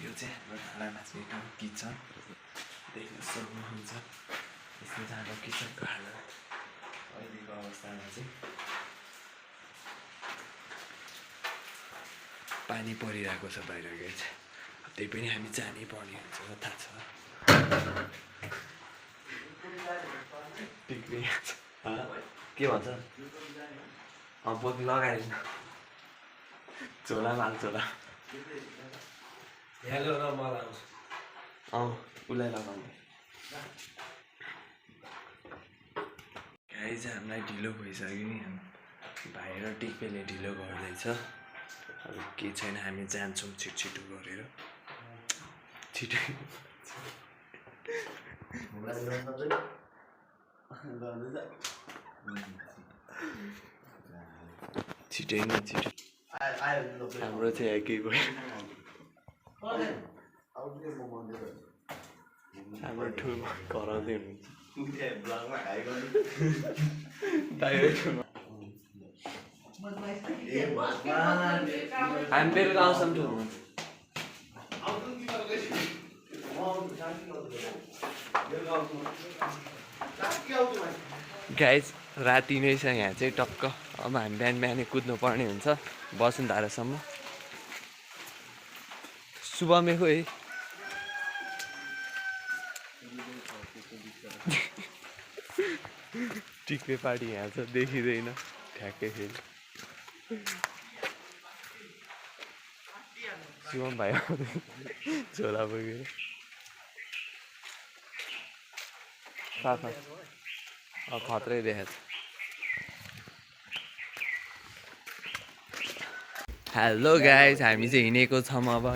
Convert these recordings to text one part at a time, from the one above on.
यो चाहिँ हाम्रो ढाडा नाच्ने ठाउँ किचन देख्न सक्नुहुन्छ। यसमा चाहिँ हाम्रो किचनको हालत अहिलेको अवस्थामा चाहिँ पानी परिरहेको छ बाहिर गेट। त्यही पनि हामी जानै पर्ने हुन्छ थाहा छ। के भन्छ बोक्नु लगाएर झोलामा हाल्छ होला। हेलो र मलाई उसलाई लगाउने गाई चाहिँ हामीलाई ढिलो भइसक्यो नि। भाइ र टिकपेले ढिलो गर्दैछ। अब के छैन, हामी जान्छौँ छिटो गरेर। छिटै छिटै न छिटो हाम्रो चाहिँ एकै भयो। हाम्रो ठुलो कराउँदै हुनुहुन्छ। हामी बेलुका आउँछौँ ठुलो गाइज। राति नै छ यहाँ चाहिँ टक्क। अब हामी बिहानै कुद्नु पर्ने हुन्छ वसुन्धरासम्म। सुबहमै खोइ टिक्ने पार्टी यहाँ छ, देखिँदैन ठ्याक्कै फेरि। सुबम भाइ झोला बोकेर खत्रै देखाएको छ। हेलो गाइज, हामी चाहिँ हिँडेको छौँ। अब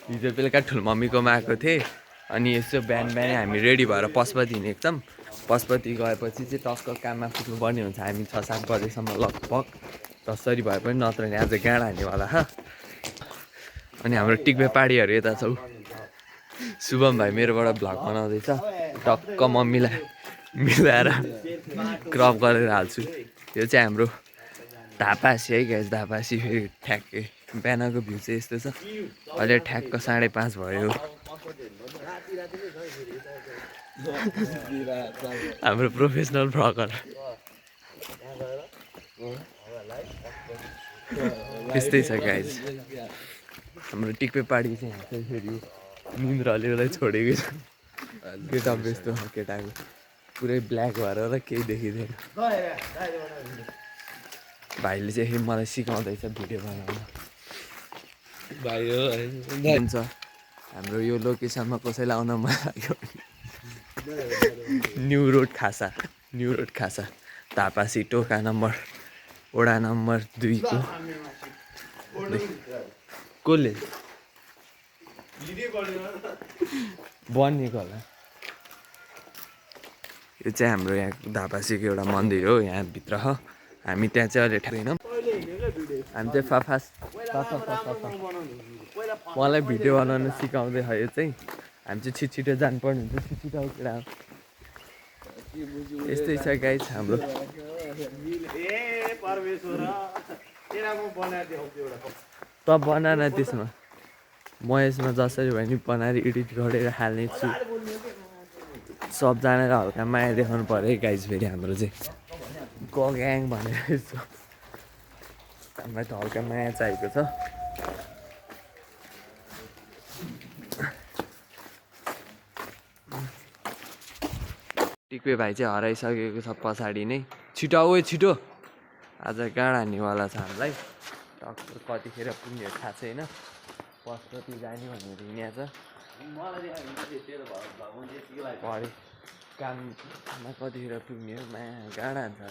हिजो बेलुका ठुलो मम्मीकोमा आएको थिएँ। अनि यसो बिहानै हामी रेडी भएर पशुपति हिँडेको छौँ। पशुपति गएपछि चाहिँ टक्क काममा पुग्नुपर्ने हुन्छ हामी 6-7 बजेसम्म लगभग। जसरी भए पनि नत्र नि आज गाँडा हान्नेवाला छ। अनि हाम्रो टिक्बे पाडीहरू यता छ। शुभम भाइ मेरोबाट भ्लग बनाउँदैछ। टक्क मम्मीलाई मिलाएर क्रप गरेर हाल्छु। यो चाहिँ हाम्रो धापासी है गाइस। धापासी फेरि ठ्याक्कै बिहानको भ्यू चाहिँ यस्तो छ। अहिले ठ्याक्क 5:30 भयो। हाम्रो प्रोफेसनल भ्लगर त्यस्तै छ गाइस। हाम्रो टिक्पे पाडी चाहिँ यहाँ चाहिँ फेरि निन्द्राले उसलाई छोडेको छ। केटा बेस्तो केटाको पुरै ब्ल्याक भएर र केही देखिँदैन। भाइले चाहिँ मलाई सिकाउँदैछ भिडियो बनाउन। भाइ हो हुन्छ। हाम्रो यो लोकेसनमा कसैलाई आउन मन लाग्यो न्यू रोड खासा धापासी टोका नम्बर वडा नम्बर 2 को कसले बनिएको होला। यो चाहिँ हाम्रो यहाँ धापासीको एउटा मन्दिर हो। यहाँभित्र हो। हामी त्यहाँ चाहिँ अहिले ठ्याक्दैनौँ। हामी चाहिँ फाफास मलाई भिडियो बनाउन सिकाउँदै हो। यो चाहिँ हामी चाहिँ छिटो जानुपर्ने हुन्छ। छिटो कुरा यस्तै छ गाइस हाम्रो। त बना न त्यसमा, म यसमा जसरी भए नि बनाएर एडिट गरेर हाल्ने छु। सबजनालाई हल्का माया देखाउनु पऱ्यो है गाइस। फेरि हाम्रो चाहिँ ग्याङ भनेर यसो हामीलाई त हल्का माया चाहिएको छ। टिक्वे भाइ चाहिँ हराइसकेको छ पछाडि नै। छिटो आऊ छिटो आज गाड हान्नेवाला छ हामीलाई टक्क कतिखेर पुग्ने थाहा छैन पशुपति जाने भनेर हिँडेको छ काममा कतिखेर पुग्ने हो माया गाड हान्छ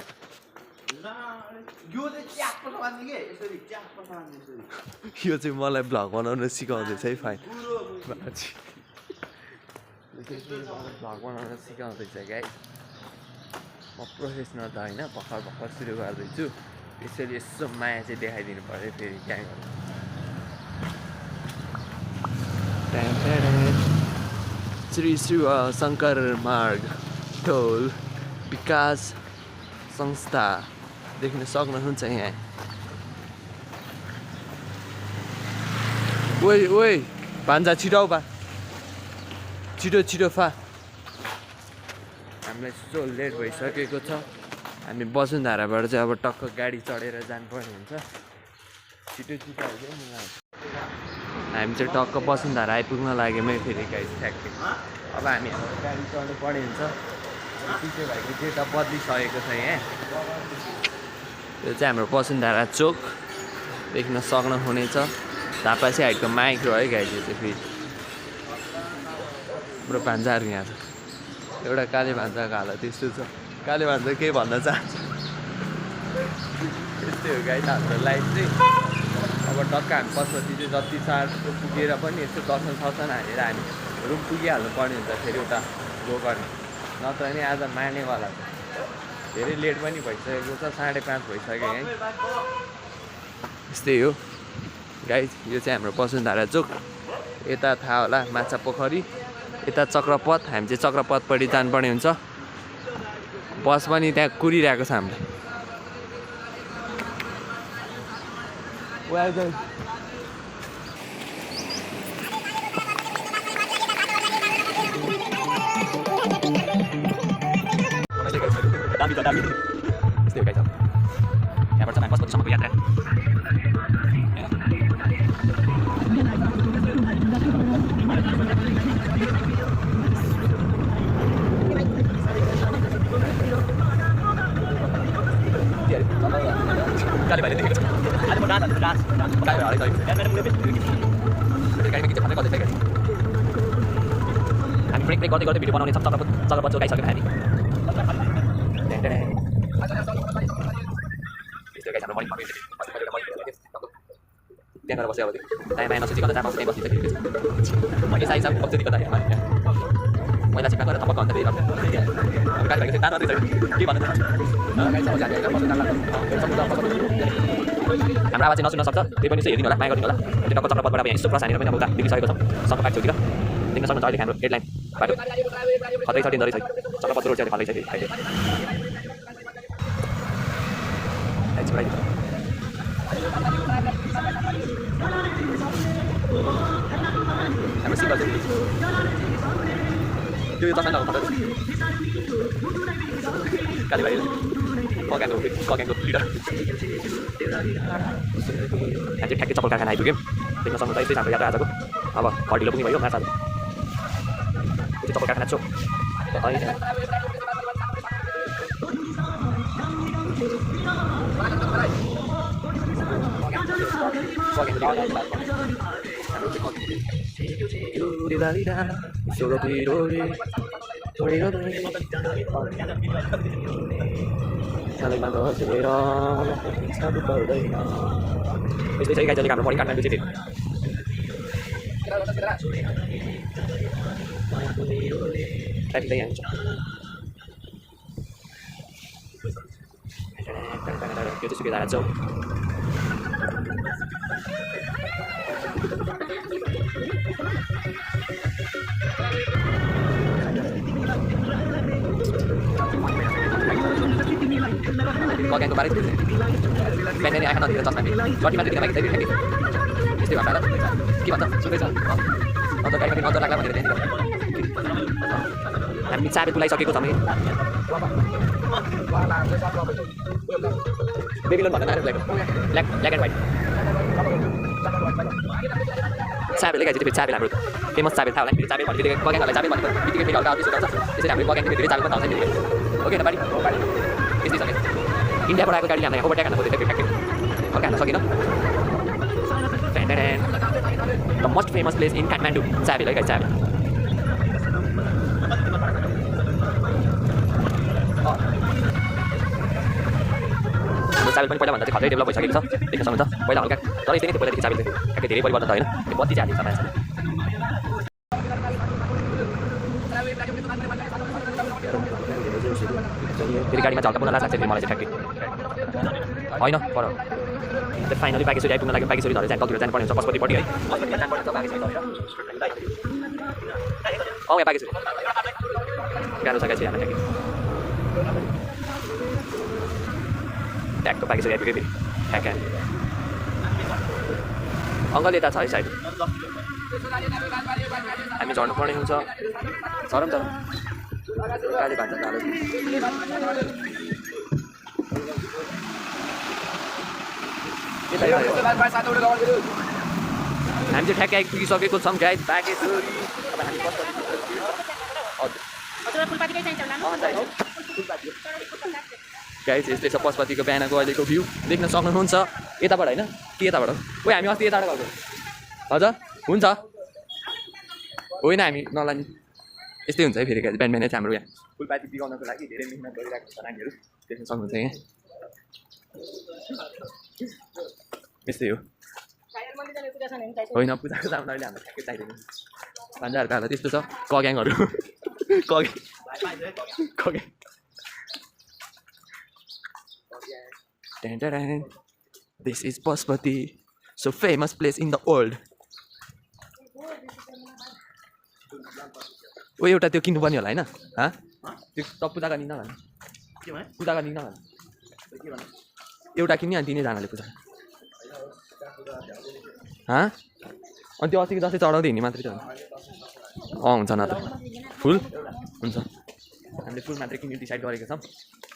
यो चाहिँ मलाई भ्लग बनाउन सिकाउँदैछ है फाइन भ्लग बनाउन सिकाउँदैछ गाइस म प्रोफेसनल त होइन भर्खर सुरु गर्दैछु त्यसैले यसो माया चाहिँ देखाइदिनु पऱ्यो फेरि ग्याङहरू श्री शङ्कर मार्ग टोल विकास संस्था देख्न सक्नुहुन्छ यहाँ ओइ भान्जा छिटो आऊ बा छिटो फा हामीलाई यस्तो लेट भइसकेको छ हामी वसुन्धराबाट चाहिँ अब टक्क गाडी चढेर जानुपर्ने हुन्छ छिटो आइदियो नि हामी चाहिँ टक्क वसुन्धरा आइपुग्न लाग्यौँ फेरि गाडी ठ्याक्कै अब हामी हाम्रो गाडी चढ्नु पर्ने हुन्छ पिछे भएको डेटा बदलिसकेको छ यहाँ यो चाहिँ हाम्रो वसुन्धरा चोक देख्न सक्नुहुनेछ धापासी हाइटको माइक्रो है गाडी चाहिँ फेरि हाम्रो भान्जाहरू यहाँ छ एउटा काले भान्जाको हालत त्यस्तो छ काले भान्जा केही भन्न चाहन्छ त्यस्तै हो गाई हाम्रो लाइफ चाहिँ अब टक्क हामी पशुपति चाहिँ जति चाँडो पुगेर पनि यस्तो दर्शन हालेर हामी रुम पुगिहाल्नु पर्ने हुन्छ फेरि उता गोकर्णे नत्र नि आज मार्नेवाला छ धेरै लेट पनि भइसकेको छ 5:30 भइसक्यो है यस्तै हो गाइस यो चाहिँ हाम्रो वसुन्धरा चोक यता थाहा होला माछा पोखरी यता चक्रपथ हामी चाहिँ चक्रपथपट्टि जानुपर्ने हुन्छ बस पनि त्यहाँ कुरिरहेको छ हामीलाई यहाँबाट चाहिँ पशुपतिसम्मको यात्रा गाडी भाइले देखेको छ आज म डान्स गाडी हालै छ गाडीमा गीत भन्दै गर्दै थियो हामी ब्रेक गर्दै भिडियो बनाउने छौँ चक्रपथ जोगाइसक्यौँ हामी यस्तो गाडी हाम्रो मर्निङ त्यहाँ गएर बस्यो अब दायाँ बायाँ नसोचिकन जहाँ पाउँछ त्यहीँ बसिन्छ मैले साइज अब कस्तो दिक्कत आयो मैला चिप्पा गरेर थपक्क अन्त फेरि गाडी भाइको तार गर्दै छ के भन्नु हाम्रो आवाज चाहिँ नसुन्न सक्छ त्यही पनि हेरिदिनु होला माया गरिदिनु होला त्यो टक्क चक्रपथबाट यहाँ यस्तो क्रस हानेर पनि अब उता देखिसकेको छ सबै बाइक छेउतिर देख्न सक्नुहुन्छ अहिले हाम्रो हेडलाइन बाटो खतरै छ दिँदो रहेछ चक्रपथ रोड चाहिँ खतरै छ अहिले हाम्रो सिक्कल त्यो दर्शन खतरा गाडी भाइ कग्याङको लिडर यहाँ चाहिँ ठ्याक्कै चप्पल कारखाना आइपुग्यौँ देख्न सक्नुहुन्छ यस्तै हाम्रो यात्रा आजको अब घर ढिलो पुग्ने भयो माछा त्यो चाहिँ चप्पल कारखाना चोक यस्तै छ गाइजले हाम्रो मर्निङ काठमाडौँ चाहिँ ट्राफिक चाहिँ यहाँ हुन्छ त्यो चाहिँ सुकेर चौक कग्याङको बारे बिहान आँखा नदिएर चस्मा गटीमा देखिन बाइक चाहिँ यस्तै भएर के भन्छ सुन्दैछ अन्त गाडीमा पनि अझ लाग्ला भनेर त्यहाँनिर हामी चाबी तुलाइसकेको छौँ बेबिलोन भन्दा नारे ब्ल्याक एन्ड व्हाइट चाबेले गाइज फेरि चाबेल हाम्रो फेमस चाबेल थाहा होला फेरि चाबेल भन्ने बित्तिकै कग्याङहरूलाई चाबेल भन्ने बित्तिकै फेरि हल्का त्यसो गर्छ त्यसरी हाम्रो कग्याङको फेरि चाबेल पनि थाहा हुन्छ ओके न बारी यस्तै छ इन्डियाबाट आएको गाडीले हामीलाई ओभरटेक हान्न खोजेको थियो ठ्याक्कै अर्कै हान्न सकिन the most famous place in Kathmandu Chabahil है गाइस चाबेल चाबेल पनि पहिलाभन्दा चाहिँ खतरै डेभलप भइसकेको छ देख्न सक्नुहुन्छ पहिला हल्का तर यस्तै नै थियो पहिलादेखि चाबेल चाहिँ ठ्याक्कै धेरै परिवर्तन त होइन त्यो बत्ती चाहिँ हालिदिन्छ मान्छेले फेरि गाडीमा झल्का पुग्न लाग्छ फेरि मलाई चाहिँ ठ्याक्कै होइन पर फाइनली बागेश्वरी आइपुग्न लाग्यो बागेश्वरी धरेर चाहिँ तलतिर जानुपर्ने हुन्छ पशुपतिपट्टि है यहाँ बागेश्वरी गाह्रो छ गाइस यहाँ ठ्याक्कै ट्यागको बागेश्वरी आइपुग्यो फेरि ठ्याक्कै अङ्कल यता छ है साइड हामी झर्नुपर्ने हुन्छ झरौँ झरौँ गाडी भान्जा जाँदैछ हामी चाहिँ ठ्याक्कै आइपुगिसकेको छौँ गाइस बागेश्वरी अब हामी गाइस यस्तै छ पशुपतिको बिहानको अहिलेको भ्यू देख्न सक्नुहुन्छ यताबाट होइन कि यताबाट ओ हामी अस्ति यताबाट गएको हजुर हुन्छ होइन हामी नलाने यस्तै हुन्छ है फेरि गाइस बिहान बिहानै चाहिँ हाम्रो यहाँ फुलपाती बिगाउनको लागि धेरै मिहिनेत गरिरहेको छ नानीहरू देख्न सक्नुहुन्छ यहाँ यस्तै हो होइन पूजाको सामान अहिले हाम्रो ठ्याक्कै चाहिँदैन भान्जाहरूको हालत त्यस्तो छ कग्याङहरू कग्याङ This is Pashupati, so famous place in the world. ओ एउटा त्यो किन्नुपर्ने होला होइन त्यो त पूजा गर्ने नभन पूजा गर्ने नभन एउटा किन्ने अनि तिनैजनाले पूजा अनि त्यो अस्तिको जस्तै चढाउँदै हिँड्ने मात्रै त हुन्छ न त फुल हुन्छ हामीले फुल मात्रै किन्ने डिसाइड गरेको छौँ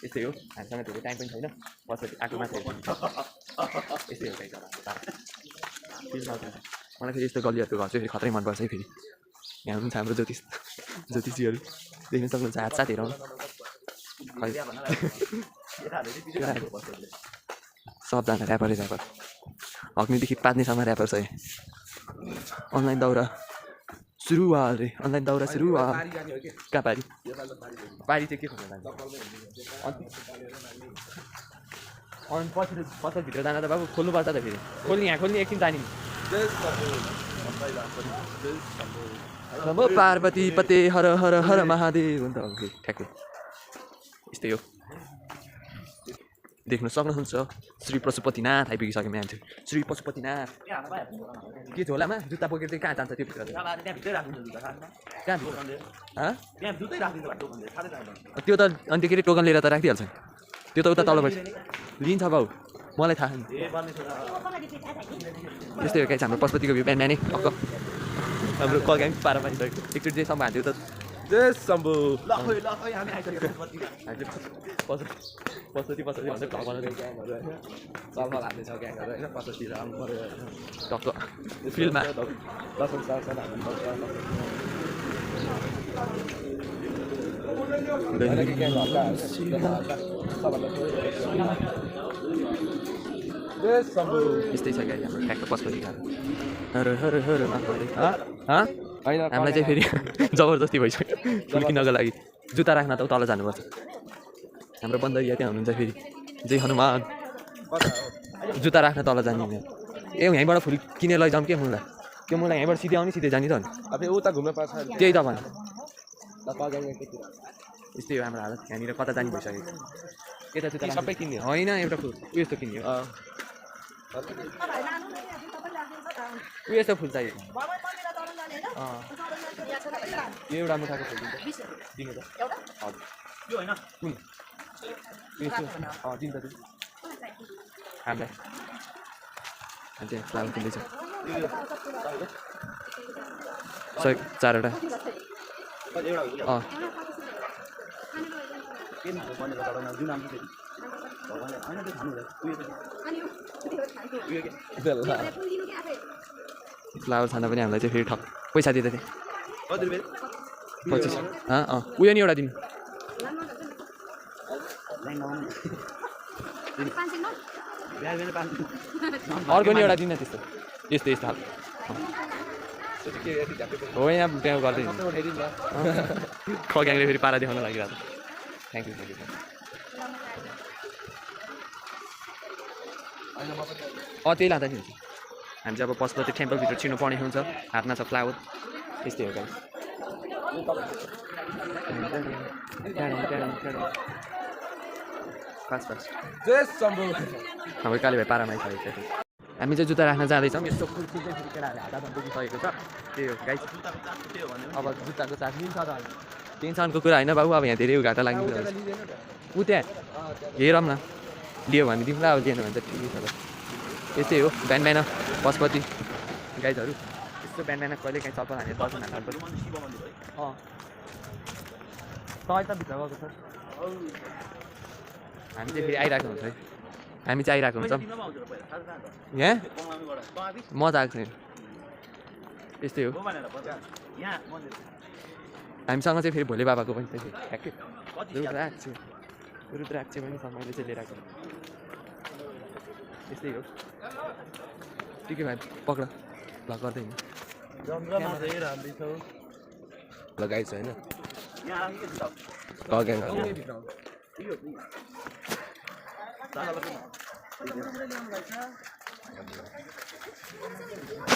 यस्तै हो हामीसँग धेरै टाइम पनि छैन पछि आएको मात्रै यस्तै हो मलाई फेरि यस्तो गल्लीहरूको घर चाहिँ फेरि खतरै मनपर्छ है फेरि यहाँ हुन्छ हाम्रो ज्योतिषीहरू देख्न सक्नुहुन्छ हात साथीहरू सबजना ऱ्यापरै ऱ्यापर हक्नेदेखि पाज्नेसम्म ऱ्यापर छ अनलाइन दाउरा सुरुवाल रे अनलाइन दाउरा सुरुवाल कहाँ पारी पारी चाहिँ के खोज्नु अनि पछिभित्र जाँदा त बाबु खोल्नुपर्छ त फेरि खोल्ने यहाँ खोल्ने एकछिन जाने पार्वती पते हर हर हर महादेव हुन्छ ठ्याक्कै यस्तै हो देख्न सक्नुहुन्छ श्री पशुपतिनाथ आइपुगिसक्यो मान्छे श्री पशुपतिनाथ के झोलामा जुत्ता बोकेर चाहिँ कहाँ जान्छ त्यो भित्र त्यो त अनि के अरे टोकन लिएर त राखिदिइहाल्छ त्यो त उता तलबाट लिन्छ बाउ मलाई थाहा छैन यस्तै हो गाइस हाम्रो पशुपतिको भ्यू बिहान बिहानै अक्क हाम्रो कग्याङ पारा पारिसकेको एकचोटि चाहिँ सम्म हाल्थ्यो त पशुपति भन्दै ढक बनाउँदै सलफल हाल्दैछ ग्याङहरू होइन पशुतिर टक्क फिल्डमा यस्तै छ गाडी हाम्रो ट्याक्क पशुपति हामीलाई चाहिँ फेरि जबरजस्ती भइसक्यो फुल किन्नको लागि जुत्ता राख्न त तल जानुपर्छ हाम्रो बन्दरिया त्यहाँ हुनुहुन्छ फेरि जय हनुमान जुत्ता राख्न तल जाने ए यहीँबाट फुल किनेर लैजाउँ के मुला त्यो मुला यहीँबाट सिधै आउने सिधै जाने त अनि उता घुम्न पर्छ त्यही त भने यस्तै हो हाम्रो हालत यहाँनिर कता जाने भइसक्यो यता जुत्ता सबै किन्ने होइन एउटा फुल उयो यस्तो किन्ने उयो यस्तो फुल चाहियो यो एउटा मुठाको फुल दिनु त हजुर यो होइन कुन दिन्छ हामीलाई त्यहाँ फ्लावर किन्दैछ चारवटा फ्लावर छान्दा पनि हामीलाई चाहिँ फेरि ठक पैसा दिँदै थिएँ 25 उयो नि एउटा दिनु अर्को नि एउटा दिन त्यस्तो यस्तो यस्तो हो यहाँ त्यहाँ गर्दै खग्याङले फेरि पारा देखाउन लागिरहेको थ्याङ्क यू त्यही लाँदा नि हुन्छ हामी चाहिँ अब पशुपति टेम्पलभित्र छिर्नुपर्ने हुन्छ हातमा छ फ्लावर यस्तै हो गाइस फास्ट हाम्रो काले भाइ पारामा आइसकेको छ हामी चाहिँ जुत्ता राख्न जाँदैछौँ यस्तो फुलफुल चाहिँ फेरि केटाहरूले हातमा पुगिसकेको छ त्यही हो गाइस अब जुत्ताको चार्ज लिन्छ त टेन्सनको कुरा होइन बाबु अब यहाँ धेरै घाटा लाग्ने कुरा ऊ त्यहाँ हेरौँ न लियो भने दिउँला अब लिएन भने त ठिकै छ यस्तै हो बिहान बिहान पशुपति गाइजहरू यस्तो बिहान बिहान कहिले काहीँ चप्पल हानेर दर्शन हाल्नु पर्छ तपाईँ त भित्र गएको छ हामी चाहिँ फेरि आइरहेको हुन्छ है हामी चाहिँ आइरहेको हुन्छौँ यहाँ मजा आएको छैन यस्तै हो हामीसँग चाहिँ फेरि भोले बाबाको पनि ठ्याक्कै रुद्राक्ष पनि छ मैले चाहिँ लिएर आएको यस्तै हो ठिकै भाइ पक्र ल गर्दैन लगाइछ होइन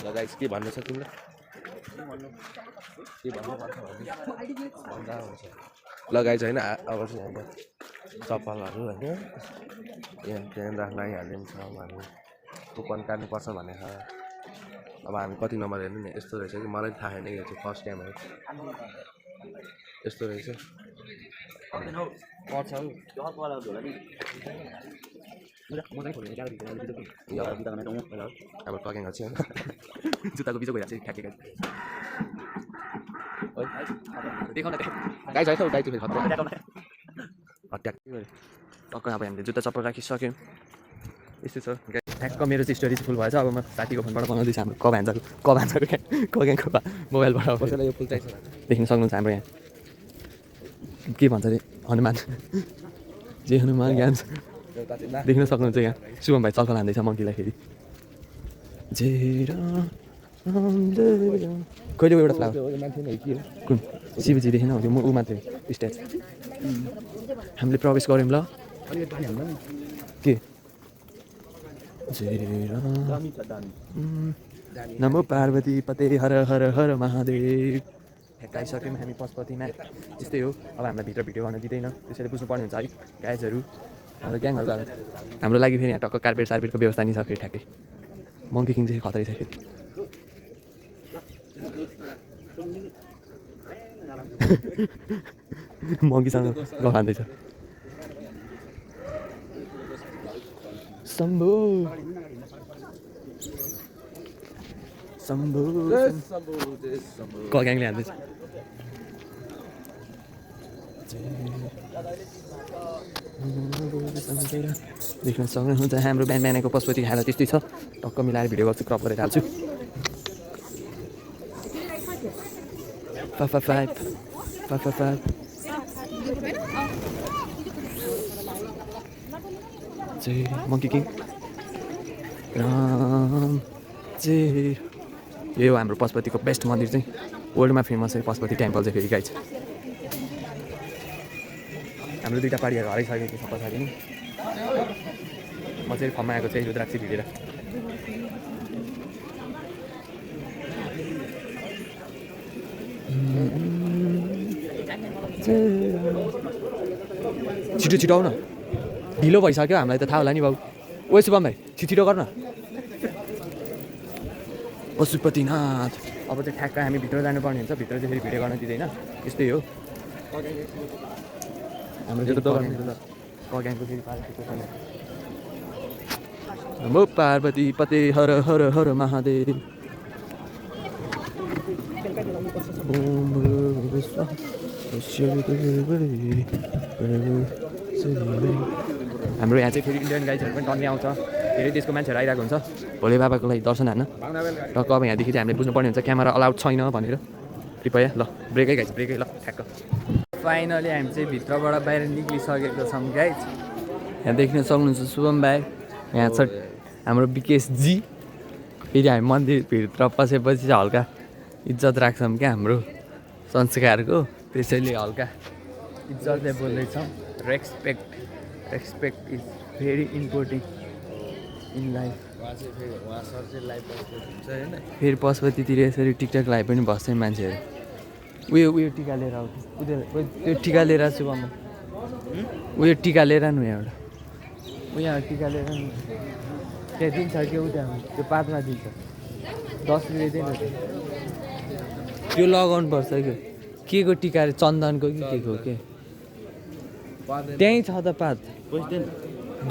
लगाइस के भन्नु छ तिमीलाई के भन्नुपर्छ भन्दा हुन्छ लगाइछ होइन अब चाहिँ हाम्रो चप्पलहरू होइन यहाँ त्यहाँ राख्न आइहाल्यो नि छ हामी कुपन काट्नुपर्छ भनेर अब हामी कति नम्बर हेर्नु नि यस्तो रहेछ कि मलाई थाहा छैन यो चाहिँ फर्स्ट टाइम हो यस्तो रहेछ अब टकेङ चाहिँ जुत्ताको बिचो गइरहेको छ ठ्याक्कै देखाउन गाई छ गाई चाहिँ फेरि टक्क अब हामीले जुत्ता चप्पल राखिसक्यौँ यस्तो छ ठ्याक्क मेरो चाहिँ स्टोरी चाहिँ फुल भएछ अब म साथीको फोनबाट बनाउँदैछु हाम्रो कभान्जाको मोबाइलबाट कसैलाई यो फुल चाहिन्छ देख्न सक्नुहुन्छ हाम्रो यहाँ के भन्छ अरे हनुमान जे हनुमान ज्ञान देख्न सक्नुहुन्छ यहाँ शुभम भाइ चक्कर हान्दैछ मङ्कीलाई फेरि कहिले एउटा फ्लावर कुन शिवजीदेखि नहुन्थ्यो म ऊ मात्रै स्ट्याच हामीले प्रवेश गऱ्यौँ ल के नमो पार्वती पते हर हर हर महादेव ठ्याक्काइसक्यौँ हामी पशुपतिमा त्यस्तै हो अब हामीलाई भित्र भिडियो गर्न दिँदैन त्यसैले बुझ्नुपर्ने हुन्छ है गाइजहरू हाम्रो ग्याङहरू हाम्रो लागि फेरि यहाँ टक्क कार्पेट सार्पेटको व्यवस्था नि छ फेरि ठ्याक्कै मङ्की किङ चाहिँ खतरै छ फेरि मङ्कीसँग गफान्दैछ शम्भु शम्भु ग्याङले हान्दैछ देख्न सक्नुहुन्छ हाम्रो बिहान बिहानको पशुपति खाएर त्यस्तै छ टक्क मिलाएर भिडियो गर्छु क्रप गरेर हाल्छु मङ्की किङ राम यो हाम्रो पशुपतिको बेस्ट मन्दिर चाहिँ वर्ल्डमा फेमस है पशुपति टेम्पल चाहिँ फेरि गाइज हाम्रो दुईवटा पाडीहरू हराइसकेको छ पछाडि नि म चाहिँ फर्ममा आएको चाहिँ रुद्राक्ष भिडेर छिटो छिटो आऊ न ढिलो भइसक्यो हामीलाई त थाहा होला नि बाउ ओ शुभम भाइ छिटो गर न पशुपतिनाथ अब चाहिँ ठ्याक्क हामी भित्र जानुपर्ने हुन्छ भित्र चाहिँ फेरि भिडियो गर्न दिँदैन यस्तै हो हाम्रो त्यो कग्याङको फेरि म पार्वती पते हर हर हर महादेव हाम्रो यहाँ चाहिँ फेरि इन्डियन गाइजहरू पनि टन्ने आउँछ धेरै देशको मान्छेहरू आइरहेको हुन्छ भोले बाबाको लागि दर्शन हान्न टक्क अब यहाँदेखि चाहिँ हामीले बुझ्नुपर्ने हुन्छ क्यामेरा अलाउड छैन भनेर कृपया ल ब्रेकै गाइज ब्रेकै ल ठ्याक्क फाइनली हामी चाहिँ भित्रबाट बाहिर निक्लिसकेको छौँ गाइज यहाँ देख्न सक्नुहुन्छ शुभम भाइ यहाँ छ हाम्रो विकेशजी फेरि हामी मन्दिरभित्र पसेपछि चाहिँ हल्का इज्जत राख्छौँ क्या हाम्रो संस्कारको त्यसैले हल्का इज्जतले बोल्दैछौँ respect is very important in life फेरि पशुपतितिर यसरी टिकटक लाइभ पनि बस्छन् मान्छेहरू उयो टिका लिएर आउँछ त्यो टिका लिएर शुभम उयो टिका लिएर नु एउटा उयो टिका लिएर त्यहाँ दिन्छ कि उता त्यो पातमा दिन्छ 10 रुपियाँ दिनु त्यो लगाउनु पर्छ के को टिका अरे चन्दनको कि के को के त्यहीँ छ त पात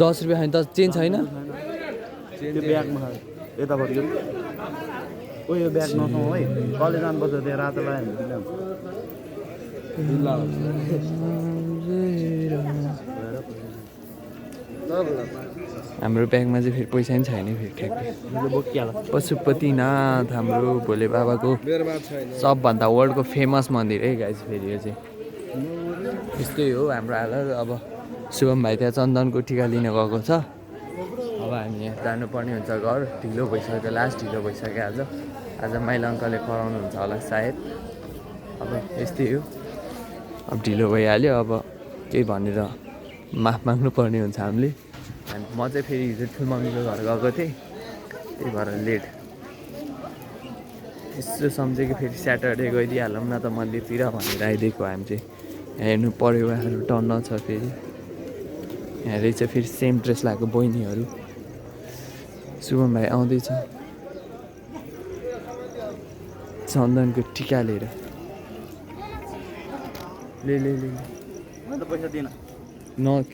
10 रुपियाँ होइन त चेन्ज छैन त्यो ब्यागमा यतापट्टि यो ब्याग नखाउँ है कलेज जानुपर्छ त्यहाँ रातो लगायो हाम्रो ब्यागमा चाहिँ फेरि पैसा पनि छैन फेरि ठ्याक्कै पशुपतिनाथ हाम्रो भोले बाबाको सबभन्दा वर्ल्डको फेमस मन्दिर है गाइस फेरि यो चाहिँ यस्तै हो हाम्रो हालत अब शुभम भाइ त्यहाँ चन्दनको टिका लिन गएको छ अब हामी यहाँ जानुपर्ने हुन्छ घर ढिलो भइसक्यो लास्ट ढिलो भइसक्यो आज माइला अङ्कलले कराउनुहुन्छ होला सायद अब यस्तै हो अब ढिलो भइहाल्यो अब केही भनेर माफ माग्नुपर्ने हुन्छ हामीले म चाहिँ फेरि हिजो ठुलमम्मीको घर गएको थिएँ त्यही भएर लेट यसो सम्झेँ कि फेरि स्याटरडे गइदिइहालौँ न त मन्दिरतिर भनेर आइदिएको हामी चाहिँ यहाँ हेर्नु परिवारहरू टन्न छ फेरि यहाँ रहेछ फेरि सेम ड्रेस लगाएको बहिनीहरू शुभम भाइ आउँदैछ चन्दनको टिका लिएर ले पैसा दिएन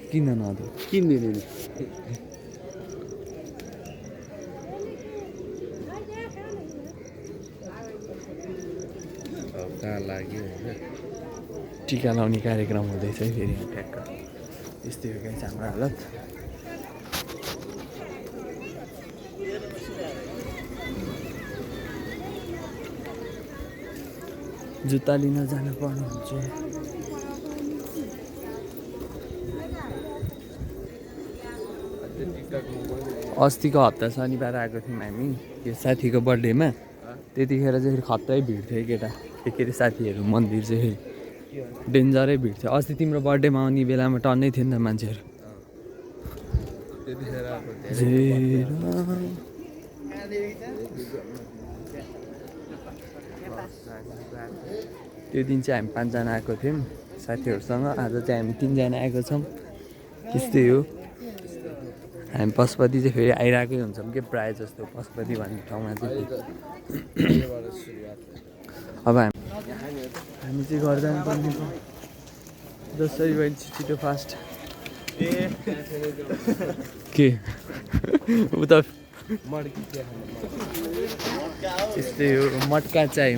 किन नदे किन्दिनँ नि कहाँ लाग्यो टिका लाउने कार्यक्रम हुँदैछ है फेरि यहाँ ट्याक्क यस्तै हो क्या हाम्रो हालत जुत्ता लिन जानु पर्ने हुन्छ अस्तिको हप्ता शनिबार आएको थियौँ हामी यो साथीको बर्थडेमा त्यतिखेर चाहिँ फेरि खत्तै भिड थियो केटा के अरे साथीहरू मन्दिर चाहिँ फेरि डेन्जरै भिड थियो अस्ति तिम्रो बर्थडेमा आउने बेलामा टन्नै थियो नि त मान्छेहरू त्यो दिन चाहिँ हामी 5 जना आएको थियौँ साथीहरूसँग आज चाहिँ हामी 3 जना आएको छौँ त्यस्तै हो हामी पशुपति चाहिँ फेरि आइरहेकै हुन्छौँ कि प्रायः जस्तो पशुपति भन्ने ठाउँमा चाहिँ अब हामी चाहिँ घर जानुपर्ने जसरी भयो छिटो फास्ट के उता त्यस्तै हो मटका चाहिँ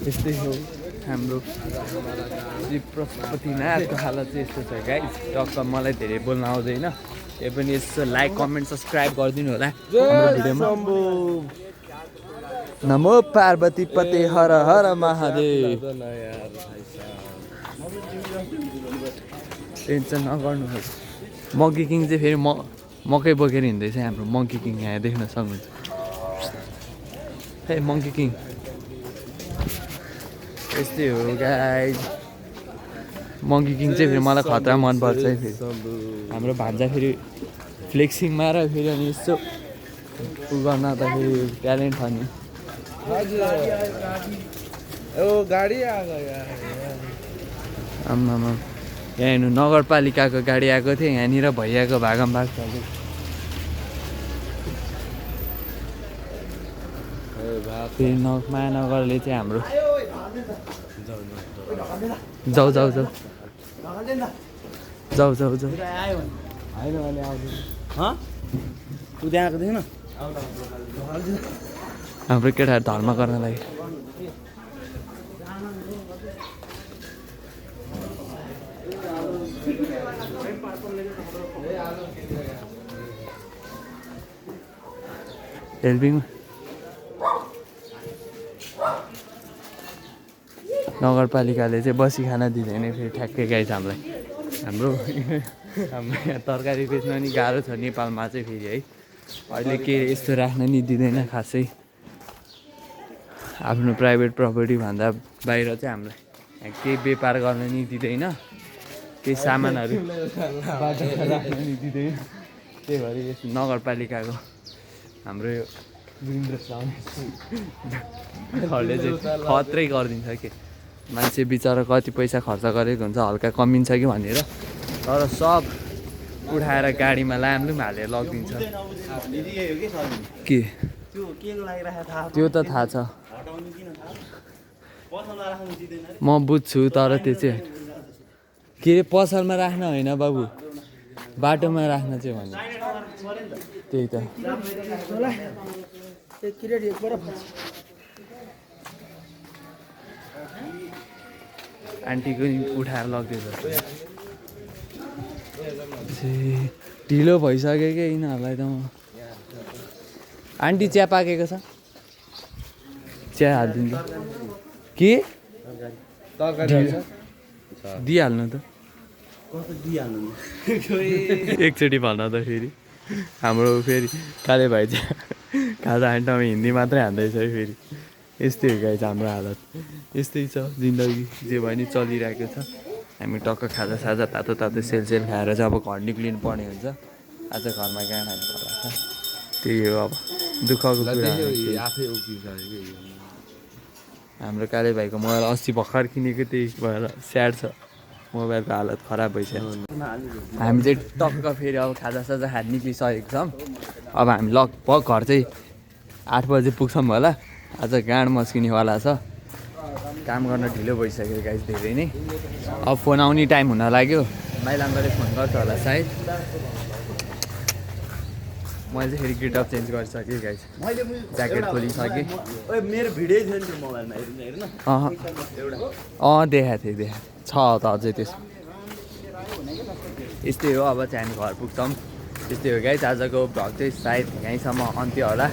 त्यस्तै हो हाम्रो श्री पशुपतिनाथको हालत चाहिँ यस्तो छ गाइस टक्क मलाई धेरै बोल्न आउँदैन त्यही पनि यसो लाइक कमेन्ट सब्सक्राइब गरिदिनु होला हाम्रो भिडियोमा नमो पार्वती पते हर हर महादेव टेन्सन नगर्नुहोस् मङ्की किङ चाहिँ फेरि मकै बोकेर हिँड्दैछ हाम्रो मङ्की किङ यहाँ देख्न सक्नुहुन्छ हे मङ्की किङ यस्तै हो गाइज मङ्की किङ चाहिँ फेरि मलाई खतरा मनपर्छ है फेरि हाम्रो भान्जा फेरि फ्लेक्सिङमा र फेरि अनि यस्तो उ गर्न त फेरि ट्यालेन्ट छ नि आम्मामा यहाँ हेर्नु नगरपालिकाको गाडी आएको थियो यहाँनिर भैयाको भागम भाग छ फेरि महानगरले चाहिँ हाम्रो जाऊ हाम्रो केटाहरू धर्म गर्न लागि हेल्पिङ नगरपालिकाले चाहिँ बसी खान दिँदैन फेरि ठ्याक्कै गाइज हामीलाई हाम्रो यहाँ तरकारी बेच्न नि गाह्रो छ नेपालमा चाहिँ फेरि है अहिले के यस्तो राख्न नि दिँदैन खासै आफ्नो प्राइभेट प्रपर्टी भन्दा बाहिर चाहिँ हामीलाई यहाँ केही व्यापार गर्न नि दिँदैन केही सामानहरू बाटोमा राख्न नि दिँदैन त्यही भएर यस नगरपालिकाको हाम्रो यो वीरेन्द्र साउले चाहिँ खत्रै गरिदिन्छ कि मान्छे बिचरा कति पैसा खर्च गरेको हुन्छ हल्का कमिन्छ कि भनेर तर सब उठाएर गाडीमा लामलुम हालेर लगिदिन्छ के त्यो त थाहा छ म बुझ्छु तर त्यो चाहिँ के अरे पसलमा राख्न होइन बाबु बाटोमा राख्न चाहिँ भन्नु त्यही त आन्टीको उठाएर लगिदिन्छ ढिलो भइसक्यो क्या यिनीहरूलाई त आन्टी चिया पाकेको छ चिया हालिदिन्छ के दिइहाल्नु त एकचोटि भन त फेरि हाम्रो फेरि काले भाइ चाहिँ खाजा हाँटामा हिन्दी मात्रै हान्दैछ है फेरि यस्तै हो गाइज हाम्रो हालत यस्तै छ जिन्दगी जे भयो नि चलिरहेको छ हामी टक्क खाजा साजा तातो तातो सेल खाएर चाहिँ अब घर निक्लिनु पर्ने हुन्छ आज घरमा गाना खानु पर्ला छ त्यही हो अब दुःखको कुरा आफै उभिन्छ हाम्रो काले भाइको मोबाइल अस्ति भर्खर किनेको त्यही भएर स्याड छ मोबाइलको हालत खराब भइसक्यो हामी चाहिँ टक्क फेरि अब खाजा साजा खाएर निक्लिसकेको छौँ अब हामी लगभग घर चाहिँ 8 बजे पुग्छौँ होला आज गाँड मस्किनेवाला छ काम गर्न ढिलो भइसक्यो गाइस धेरै नै अब फोन आउने टाइम हुन लाग्यो माइलाङ्गले फोन गर्छ होला सायद मैले चाहिँ फेरि गेटअप चेन्ज गरिसकेँ गाइस ज्याकेट खोलिसकेँ मेरो भिडियो छ नि मोबाइलमा देखाएको थिएँ छ त अझै त्यस यस्तै हो अब चाहिँ हामी घर पुग्छौँ त्यस्तै हो गाइस आजको भ्लग चाहिँ सायद यहीँसम्म अन्त्य होला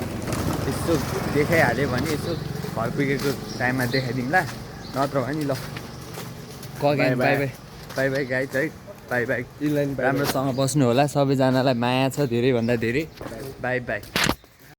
यसो देखाइहाल्यो भने यसो घर पुगेको टाइममा देखाइदिउँला नत्र भने नि ल by by by by guys है बाई बाई राम्रोसँग बस्नु होला सबैजनालाई माया छ धेरैभन्दा धेरै बाई बाई